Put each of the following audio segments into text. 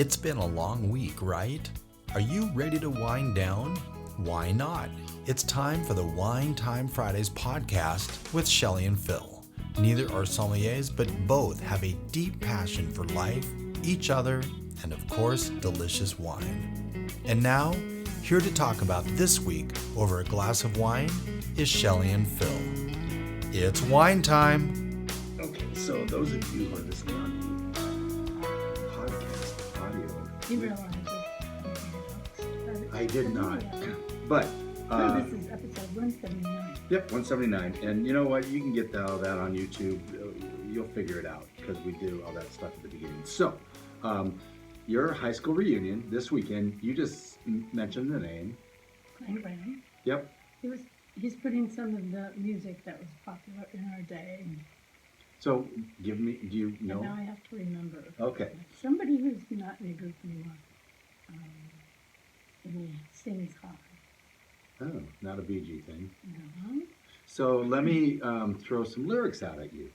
It's been a long week, right? Are you ready to wind down? Why not? It's time for the Wine Time Fridays podcast with Shelley and Phil. Neither are sommeliers, but both have a deep passion for life, each other, and of course, delicious wine. And now, here to talk about this week over a glass of wine is Shelley and Phil. It's wine time. Okay, so those of you who are listening on the podcast audio, You realize it. I did not, but So this is episode 179. yep, 179, and you know what? You can get all that on YouTube. You'll figure it out because we do all that stuff at the beginning. So, your high school reunion this weekend. You just mentioned the name. Glen Brown. Yep. He's putting some of the music that was popular in our day. So, give me. Do you know? And now I have to remember. Okay. Somebody who's not in a group anymore. And he sings high. Oh, not a BG thing. No. So let me throw some lyrics out at you.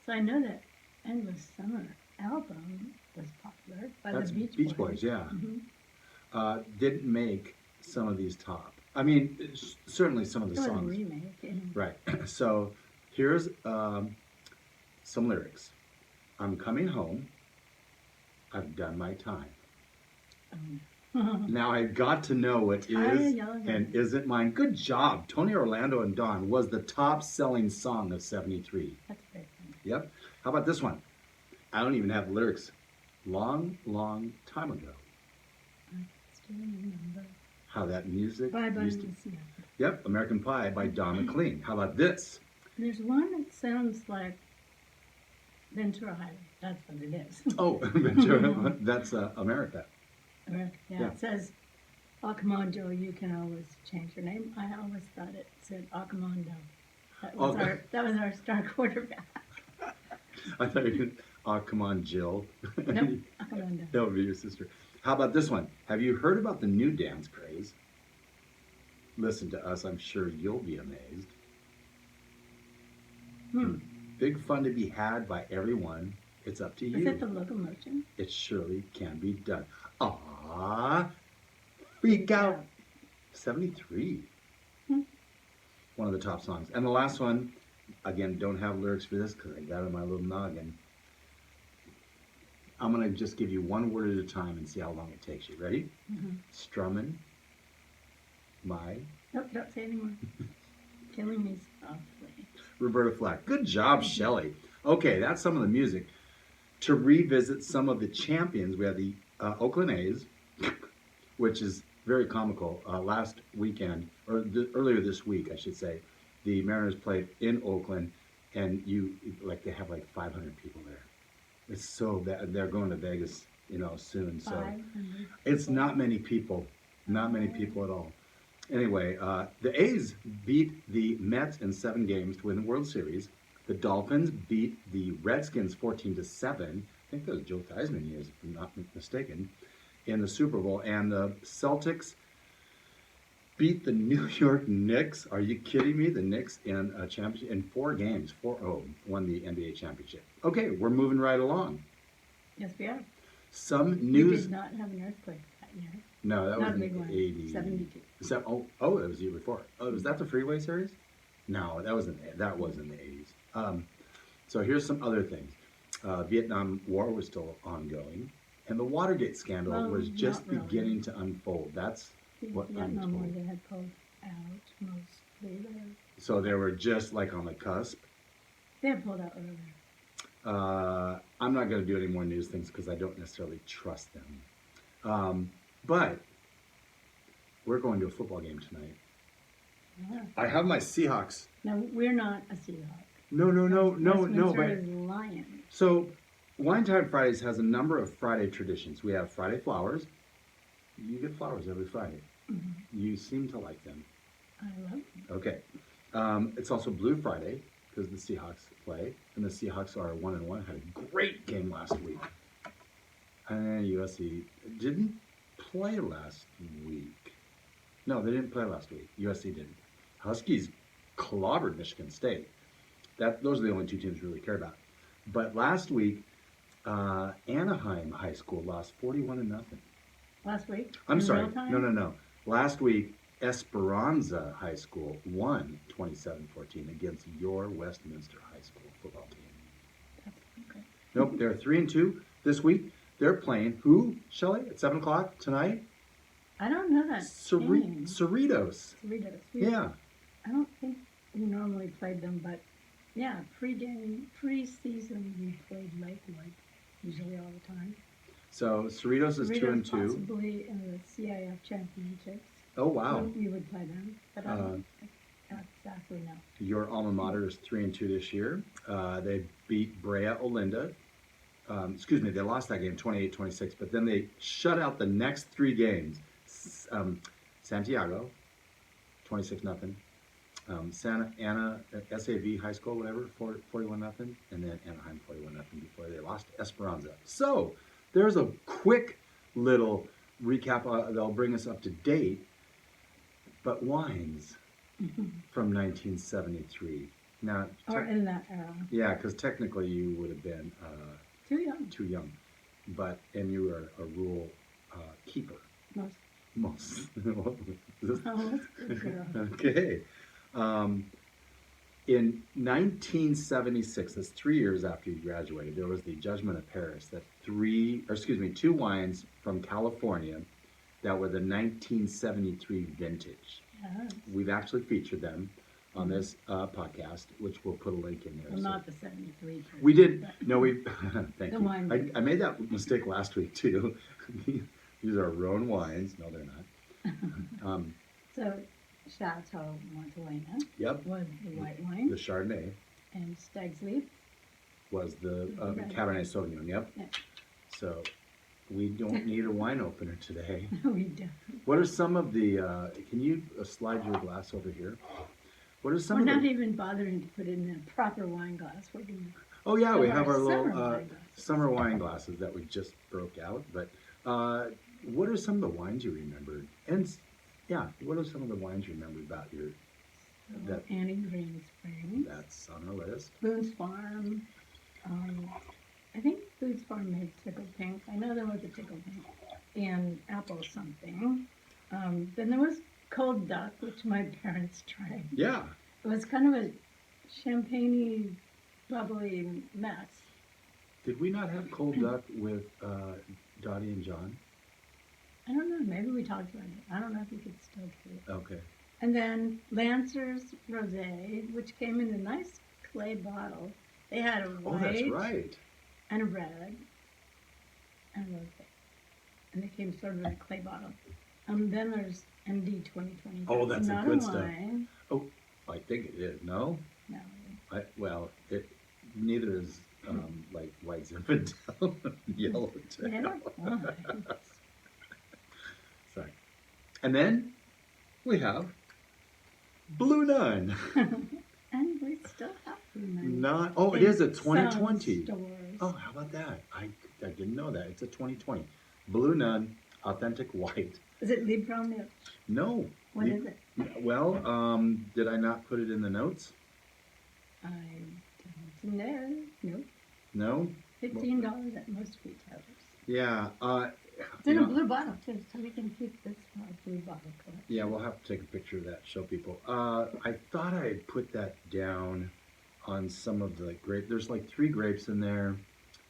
So I know that Endless Summer album was popular by That's the Beach Boys, yeah. Mm-hmm. Didn't make some of these top. I mean, certainly some of the It was a songs. remake. And Right. So here's some lyrics. I'm coming home. I've done my time. Now I've got to know what is and isn't mine. Good job. Tony Orlando and Dawn was the top selling song of 73. That's very funny. Yep. How about this one? I don't even have the lyrics. Long, long time ago. I still remember. How that music Bye Bye used to... Lucia. Yep, American Pie by Don McLean. How about this? There's one that sounds like Ventura Highway. That's what it is. Oh, Ventura, that's America. Yeah, Yeah. it says, "Oh, come on, Joe, you can always change your name." I always thought it said Accomondo. That was our star quarterback. I thought you could, oh, come on, Jill. Nope, Accomondo. That would be your sister. How about this one? Have you heard about the new dance craze? Listen to us, I'm sure you'll be amazed. Big fun to be had by everyone. It's up to you. Is it the locomotion? It surely can be done. Ah, freak out. 73. One of the top songs. And the last one, again, don't have lyrics for this because I got it in my little noggin. I'm going to just give you one word at a time and see how long it takes you. Ready? Strummin'. My. Nope, don't say anymore. Killing me softly. Roberta Flack. Good job, Shelley. Okay, that's some of the music. To revisit some of the champions, we have the Oakland A's, which is very comical. Last weekend, or earlier this week, I should say, the Mariners played in Oakland, and they have like 500 people there. It's so bad. They're going to Vegas, soon. So 500 it's not many people, not many people at all. Anyway, the A's beat the Mets in 7 games to win the World Series. The Dolphins beat the Redskins 14-7. I think that was Joe Theismann years, if I'm not mistaken, in the Super Bowl. And the Celtics beat the New York Knicks. Are you kidding me? The Knicks in a championship in 4 games. 4-0 won the NBA championship. Okay, we're moving right along. Yes, we are. Some We news. did not have an earthquake that year. No, that Not was a big in one. the 80s. 72. That was the year before. Oh, was that the Freeway series? No, that was in the 80s. So here's some other things. Vietnam War was still ongoing, and the Watergate scandal was just not really. beginning to unfold. That's what I'm Vietnam War, told. they had pulled out mostly there. So they were just like on the cusp. They had pulled out earlier. I'm not going to do any more news things because I don't necessarily trust them. But we're going to a football game tonight. Yeah. I have my Seahawks. No, we're not a Seahawk. No. Westminster But is Lions. so Wine Time Fridays has a number of Friday traditions. We have Friday flowers. You get flowers every Friday. You seem to like them. I love them. Okay. It's also Blue Friday because the Seahawks play, and the Seahawks are 1-1. Had a great game last week. And USC didn't play last week. No, they didn't play last week. USC didn't. Huskies clobbered Michigan State. Those are the only 2 teams we really care about. But last week, Anaheim High School lost 41-0. Last week? I'm in sorry. real time? No. Last week, Esperanza High School won 27-14 against your Westminster High School football team. That's okay. Nope, they're 3-2 this week. They're playing who, Shelley, at 7 o'clock tonight? I don't know that game. Cerritos. Cerritos. Yeah. I don't think we normally played them, but yeah, preseason we played Lakewood usually all the time. So Cerritos is 2-2. Possibly in the CIF championships. Oh wow. We would play them, but I don't exactly know. Your alma mater is 3-2 this year. They beat Brea Olinda. They lost that game 28-26, but then they shut out the next 3 games. Santiago, 26-0. Santa Ana SAV High School, whatever, 41-0, and then Anaheim 41-0 before they lost to Esperanza. So there's a quick little recap that'll bring us up to date. But wines from 1973. Now, or in that era. yeah, because technically you would have been Too young. And you were a rule keeper. Most. Oh, that's good girl. Okay. In 1976, that's 3 years after you graduated, there was the judgment of Paris that 2 wines from California that were the 1973 vintage. Yes. We've actually featured them on this podcast, which we'll put a link in there. Well, not the 73. We did. No, we. Thank The you. wine. I made that mistake last week too. These are our own wines. No, they're not. So, Chateau Montelena Yep. was the white wine, The Chardonnay and Stag's Leap was the Right. Cabernet Sauvignon. Yep. Yeah. So we don't need a wine opener today. No, we don't. What are some of the? Can you slide your glass over here? What are some We're of not the? even bothering to put it in a proper wine glass. We're going Oh yeah, we have our little summer wine glasses. summer wine glasses that we just broke out. But what are some of the wines you remembered? And yeah, what are some of the wines you remembered about your? That- Annie Green Spring, That's on our list. Boone's Farm. I think Boone's Farm made Tickle Pink. I know there was a Tickle Pink and Apple something. Then there was Cold Duck, which my parents tried. Yeah. It was kind of a champagne-y, bubbly mess. Did we not have Cold Duck with Dottie and John? I don't know. Maybe we talked about it. I don't know if you could still do it. Okay. And then Lancer's Rosé, which came in a nice clay bottle. They had a Oh, white that's right. and a red and a rosé. And they came sort of in a clay bottle. Then there's MD 2020. Oh, that's not good a stuff. wine. Oh, I think it is. No? No. Neither is like White Zinfandel, Yellowtail. Never wine. Sorry. And then we have Blue Nun. And we still have them. Not. Oh, it is a In 2020. some stores. Oh, how about that? I didn't know that. It's a 2020. Blue Nun Authentic White. Is it Liebfraumilch? No. What is it? Well, did I not put it in the notes? I don't know. Nope. No? $15 at most retailers. Yeah. It's in a blue bottle too, so we can keep this for a blue bottle collection. Yeah, we'll have to take a picture of that, show people. I thought I had put that down on some of the grape. There's like 3 grapes in there.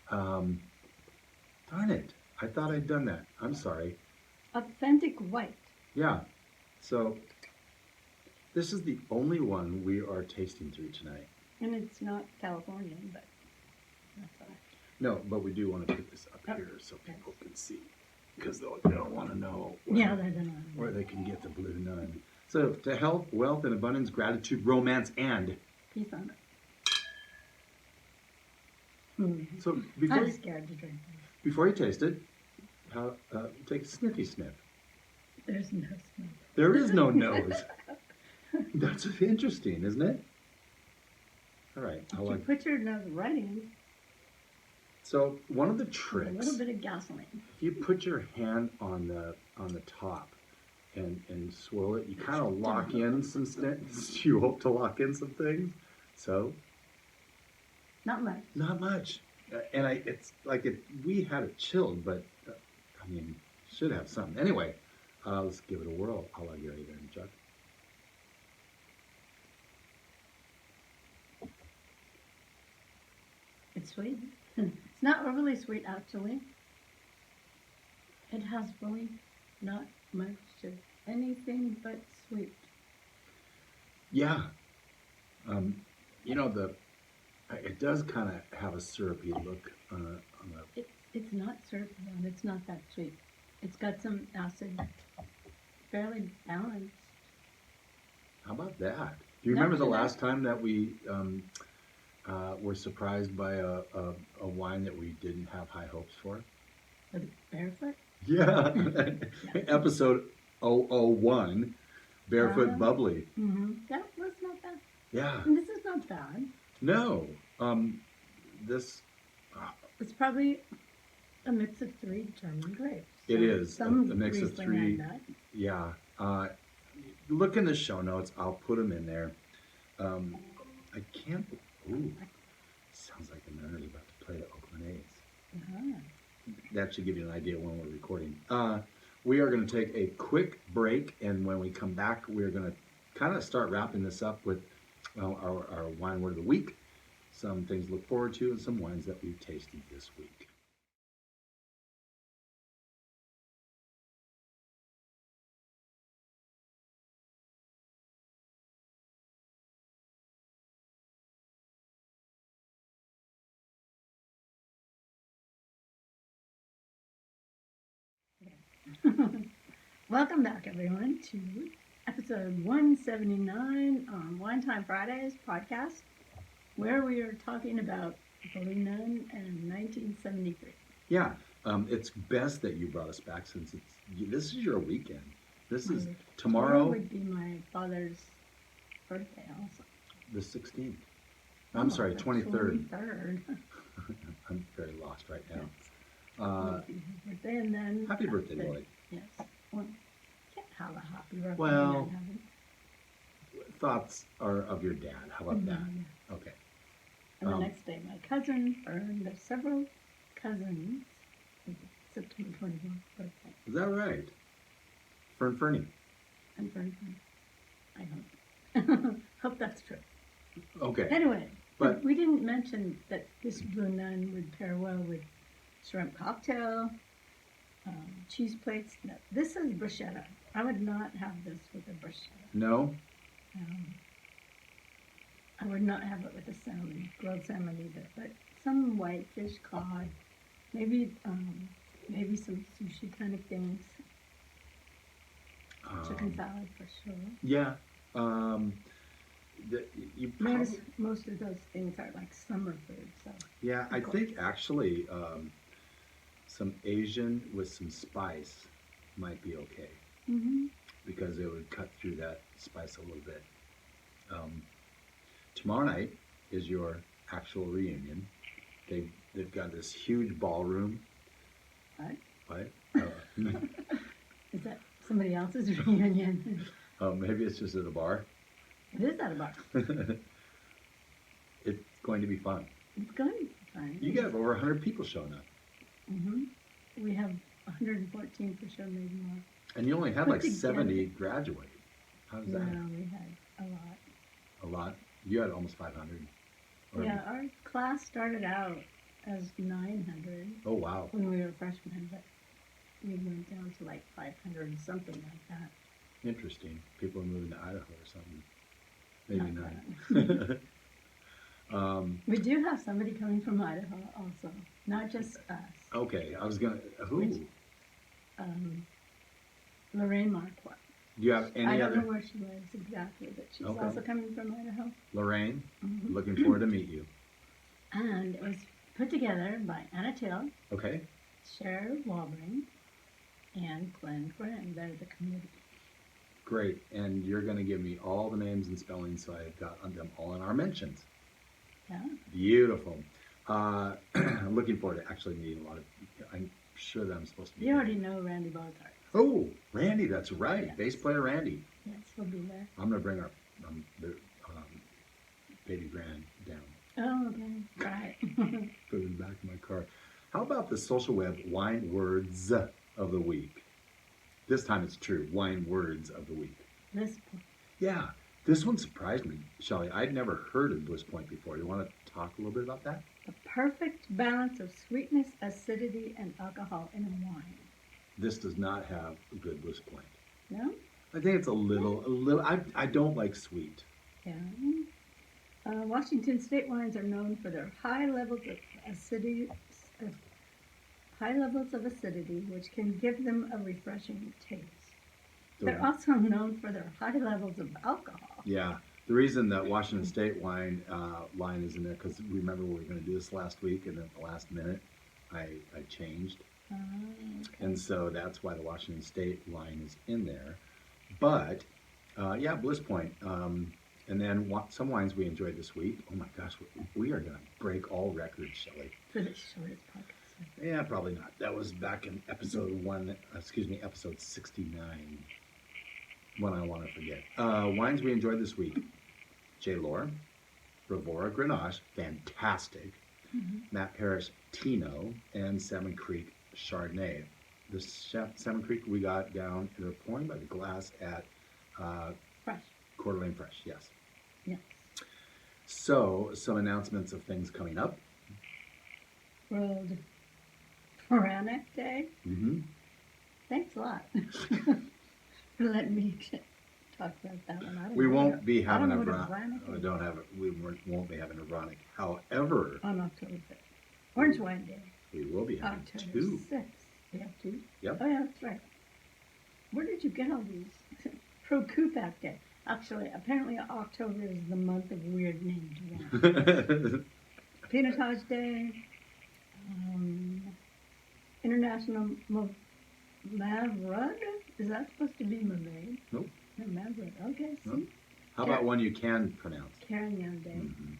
Darn it. I thought I'd done that. I'm sorry. Authentic white. Yeah. So this is the only one we are tasting through tonight. And it's not Californian, but that's all right. No, but we do want to put this up here so people can see. Because they'll want to know Yeah, they're gonna. where they can get the Blue Nun. So to health, wealth, and abundance, gratitude, romance, and... Peace on it. So before I'm you, scared to drink this. before you taste it, take a sniffy sniff. There's no smoke. There is no nose. That's interesting, isn't it? All right. If you put your nose right in, So one of the with a tricks, little bit of gasoline. if you put your hand on the top and swirl it, you kind of lock in some things. You hope to lock in some things. So Not much. not much. And it's like we had it chilled, but I mean, should have something. Anyway, let's give it a whirl. I'll let Gary there, Chuck. It's sweet. It's not overly sweet, actually. It has really not much of anything but sweet. Yeah. You know, it does kind of have a syrupy look on the. It's not syrupy, and it's not that sweet. It's got some acid, fairly balanced. How about that? Do you Not remember the too last time that we were surprised by a wine that we didn't have high hopes for? Was it barefoot? Yeah. Episode 001, Barefoot Bubbly. Mm-hmm. That was not bad. Yeah. And this is not bad. No. This. It's probably a mix of 3 German grapes. It is a mix of Riesling 3. and that. Yeah. Look in the show notes. I'll put them in there. I can't. Ooh. Sounds like a nerd about to play the Oakland A's. Uh-huh. That should give you an idea when we're recording. We are going to take a quick break, and when we come back, we're going to kind of start wrapping this up with our wine word of the week, some things to look forward to, and some wines that we've tasted this week. Welcome back, everyone, to episode 179 on Wine Time Fridays podcast, where we are talking about Blue Nun and 1973. Yeah, it's best that you brought us back since this is your weekend. This is tomorrow. Would be my father's birthday also. The 16th. I'm sorry, 23rd. 23rd. I'm very lost right now. Happy birthday, and then Happy birthday, Lloyd. Yes. Well, can't have a happy birthday. Well, without having- thoughts are of your dad. How about that? Mhm. Okay. And the next day, my cousin, Fern, there's several cousins. September 24th birthday. Is that right? Fernie. And Fern. I hope. Hope that's true. Okay. Anyway, But- we didn't mention that this Blue Nun would pair well with shrimp cocktail, cheese plates. No, this is bruschetta. I would not have this with a bruschetta. No? I would not have it with a salmon, grilled salmon either, but some whitefish, cod, maybe some sushi kind of things. Chicken salad for sure. Yeah. Notice most of those things are like summer food, so. Yeah, I think actually some Asian with some spice might be okay Mm-hmm. because it would cut through that spice a little bit. Tomorrow night is your actual reunion. They've got this huge ballroom. What? What? Is that somebody else's reunion? Maybe it's just at a bar. It is at a bar. It's going to be fun. It's going to be fun. You got over 100 people showing up. Mm-hmm. We have 114 for sure, maybe more. And you only had Put like together. 70 graduate. How's No, that? we had a lot. A lot? You had almost 500. Or- Yeah, our class started out as 900 Oh, wow. when we were freshmen, but we went down to like 500 and something like that. Interesting. People are moving to Idaho or something. Maybe Not not. We do have somebody coming from Idaho also, not just us. Okay, I was going to... Who? Which- Lorraine Marquardt. Do you have I any don't know other... where she lives exactly, but she's Okay. also coming from Idaho. Lorraine, Mhm. looking forward to meet you. And it was put together by Teal, Okay? Cher, Walbring, and Glen. They're the committee. Great. And you're going to give me all the names and spellings so I've got them all in our mentions. Yeah. Beautiful. I'm looking forward to actually meeting a lot of... I'm sure that I'm supposed to be... You already know Randy Bosarth. Oh, Randy, that's right. Yes. Bass player Randy. Yes, he'll be there. I'm going to bring our baby grand down. Oh, okay. Right. Put it in the back of my car. How about the social web wine words of the week? This time it's true. Wine words of the week. This Yeah, this one surprised me, Shelley. I'd never heard of Bliss Point before. You want to talk a little bit about that? the perfect balance of sweetness, acidity, and alcohol in a wine. This does not have a good Bliss Point. No? I think it's a little. I don't like sweet. Yeah. Washington state wines are known for their high levels of acidity, which can give them a refreshing taste. They're also known for their high levels of alcohol. Yeah. The reason that Washington State wine line is in there, because remember we were going to do this last week, and at the last minute, I changed. Okay. And so that's why the Washington State line is in there. But, yeah, Bliss Point. And then some wines we enjoyed this week. Oh my gosh, we are going to break all records, Shelley. For the shortest podcast. Yeah, probably not. That was back in episode 69. One I want to forget. Wines we enjoyed this week. Lohr, Rivaura Grenache, fantastic. Matt Parish Tino, and Salmon Creek Chardonnay. The Salmon Creek we got down, and they're pouring by the glass at Fresh. Coeur d'Alene Fresh, yes. Yes. So, some announcements of things coming up. World Quranic Day. Mm-hmm. Thanks a lot for letting me talk about that one. We won't be having a We won't be having a Veronic. However, on October 5th. Orange Wine Day. we will be having October two. 6th. We have two? Yep. Oh, yeah, that's right. Where did you get all these? Pro Kupak Day. Actually, apparently October is the month of weird named wine. Pinotage Day. International Mavrud? Is that supposed to be Mermaid? Nope. No, Mavrud. Okay, see? Nope. How about one you can pronounce? Carignan Day. Mm-hmm.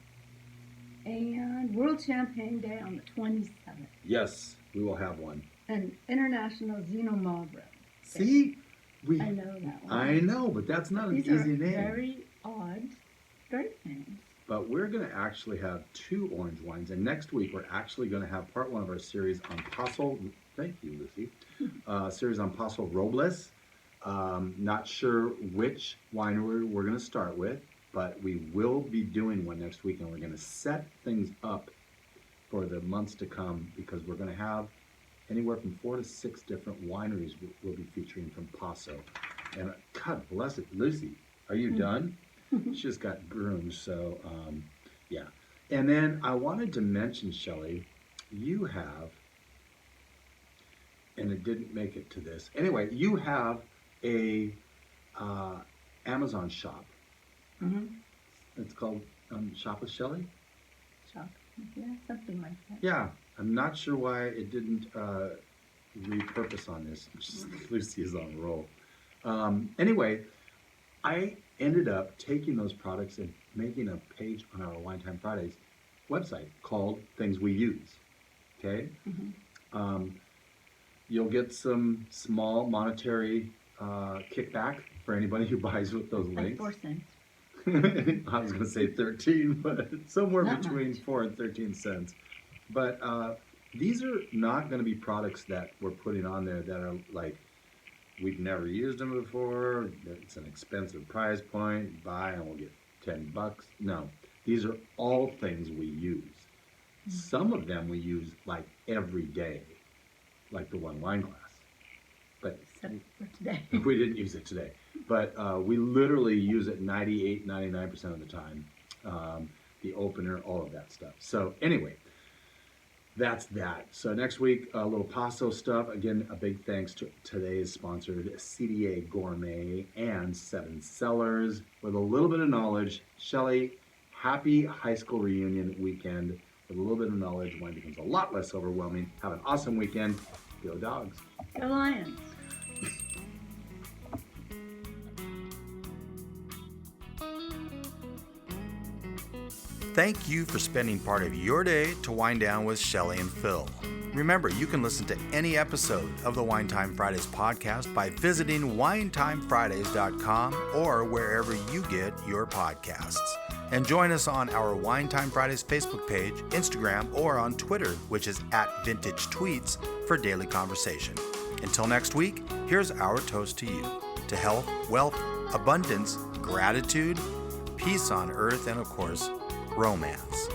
And World Champagne Day on the 27th. Yes, we will have one. And International Xenomaubre. See? I know that one. I know, but that's not These an easy are name. very odd grape names. But we're going to actually have two orange wines. And next week, we're actually going to have part one of our series on Paso. Thank you, Lucy. Series on Paso Robles. Not sure which winery we're going to start with, but we will be doing one next week. And we're going to set things up for the months to come, because we're going to have anywhere from 4 to 6 different wineries we'll be featuring from Paso. And God bless it, Lucy, are you done? She just got groomed, so yeah. And then I wanted to mention, Shelley, you have, and it didn't make it to this. Anyway, you have a Amazon shop. Mm-hmm. It's called Shop with Shelley? Shop. Yeah, something like that. Yeah, I'm not sure why it didn't repurpose on this. Lucy is on a roll. Anyway, I ended up taking those products and making a page on our Wine Time Fridays website called Things We Use. Okay? Mm-hmm. You'll get some small monetary kickback for anybody who buys with those Like links. 4 cents. I was going to say 13, but somewhere Not between much. 4 and 13 cents. But these are not going to be products that we're putting on there that are like, we've never used them before, it's an expensive price point, buy and we'll get $10. No, these are all things we use. Mm-hmm. Some of them we use like every day, like the one wine glass. But Except for today. we didn't use it today. But we literally use it 98, 99% of the time. The opener, all of that stuff. So anyway, that's that. So next week, a little Paso stuff. Again, a big thanks to today's sponsored CDA Gourmet and 7 Cellars. With a little bit of knowledge, Shelley, happy high school reunion weekend. With a little bit of knowledge, wine becomes a lot less overwhelming. Have an awesome weekend. Go Dogs. Go Lions. Thank you for spending part of your day to wind down with Shelley and Phil. Remember, you can listen to any episode of the Wine Time Fridays podcast by visiting winetimefridays.com or wherever you get your podcasts. And join us on our Wine Time Fridays Facebook page, Instagram, or on Twitter, which is @VintageTweets, for daily conversation. Until next week, here's our toast to you, to health, wealth, abundance, gratitude, peace on earth, and of course, romance.